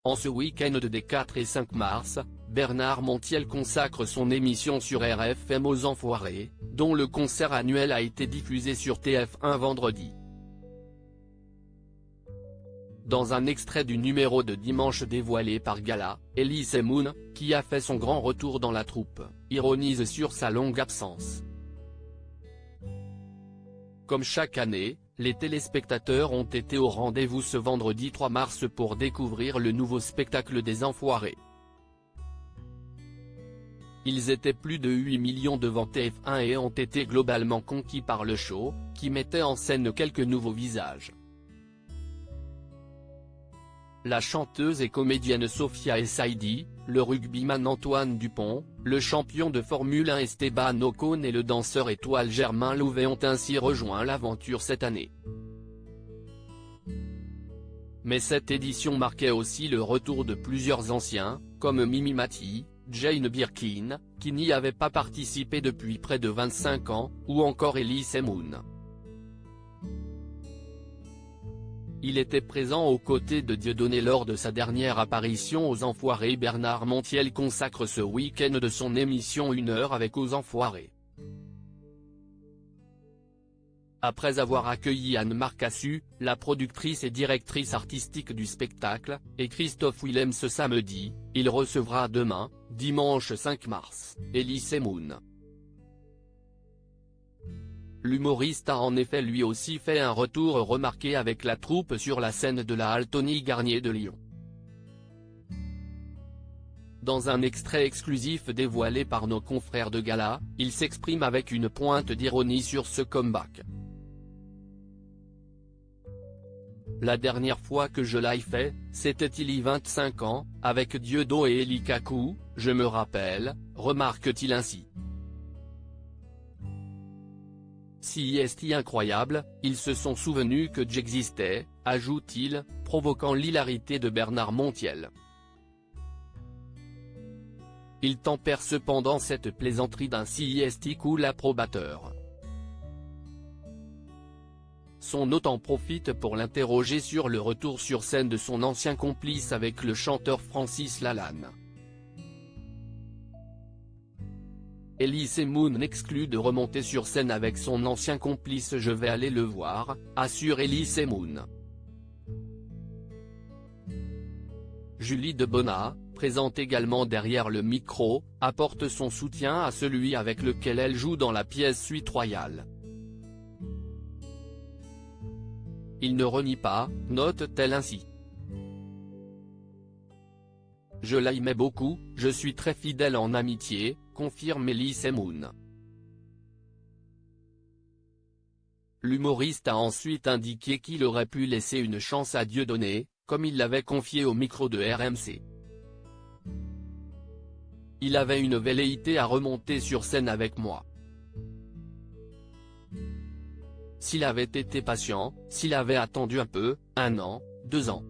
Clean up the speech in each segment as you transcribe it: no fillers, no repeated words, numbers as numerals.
En ce week-end des 4 et 5 mars, Bernard Montiel consacre son émission sur RFM aux Enfoirés, dont le concert annuel a été diffusé sur TF1 vendredi. Dans un extrait du numéro de dimanche dévoilé par Gala, Elise Moon, qui a fait son grand retour dans la troupe, ironise sur sa longue absence. Comme chaque année, les téléspectateurs ont été au rendez-vous ce vendredi 3 mars pour découvrir le nouveau spectacle des Enfoirés. Ils étaient plus de 8 millions devant TF1 et ont été globalement conquis par le show, qui mettait en scène quelques nouveaux visages. La chanteuse et comédienne Sophia Essaidi, le rugbyman Antoine Dupont, le champion de Formule 1 Esteban Ocon et le danseur étoile Germain Louvet ont ainsi rejoint l'aventure cette année. Mais cette édition marquait aussi le retour de plusieurs anciens, comme Mimi Mati, Jane Birkin, qui n'y avait pas participé depuis près de 25 ans, ou encore Elise Moon. Il était présent aux côtés de Dieudonné lors de sa dernière apparition aux Enfoirés. Bernard Montiel consacre ce week-end de son émission 1 heure avec aux Enfoirés. Après avoir accueilli Anne Marcassu, la productrice et directrice artistique du spectacle, et Christophe Willem ce samedi, il recevra demain, dimanche 5 mars, Elise Moon. L'humoriste a en effet lui aussi fait un retour remarqué avec la troupe sur la scène de la halle Tony Garnier de Lyon. Dans un extrait exclusif dévoilé par nos confrères de Gala, il s'exprime avec une pointe d'ironie sur ce comeback. La dernière fois que je l'ai fait, c'était il y a 25 ans, avec Dieudo et Eli Kaku, je me rappelle, remarque-t-il ainsi. Si est incroyable, ils se sont souvenus que j'existais, ajoute-t-il, provoquant l'hilarité de Bernard Montiel. Il tempère cependant cette plaisanterie d'un si cool approbateur. Son hôte en profite pour l'interroger sur le retour sur scène de son ancien complice avec le chanteur Francis Lalanne. Elise Moon exclut de remonter sur scène avec son ancien complice. Je vais aller le voir, assure Elise Moon. Julie Debona, présente également derrière le micro, apporte son soutien à celui avec lequel elle joue dans la pièce Suite Royale. Il ne renie pas, note-t-elle ainsi. Je l'aimais beaucoup, je suis très fidèle en amitié, confirme Elise Moon. L'humoriste a ensuite indiqué qu'il aurait pu laisser une chance à Dieudonné, comme il l'avait confié au micro de RMC. Il avait une velléité à remonter sur scène avec moi. S'il avait été patient, s'il avait attendu un peu, 1 an, 2 ans.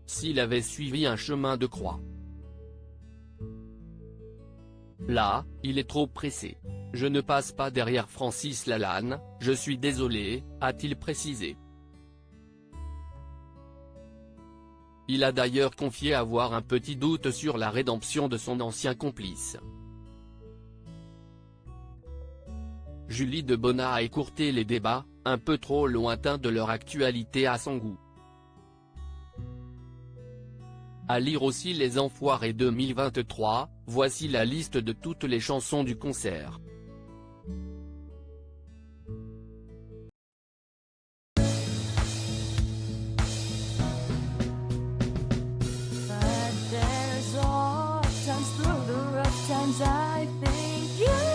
S'il avait suivi un chemin de croix. Là, il est trop pressé. Je ne passe pas derrière Francis Lalanne, je suis désolé, a-t-il précisé. Il a d'ailleurs confié avoir un petit doute sur la rédemption de son ancien complice. Julie Debona a écourté les débats, un peu trop lointains de leur actualité à son goût. À lire aussi Les Enfoirés 2023, voici la liste de toutes les chansons du concert. I think you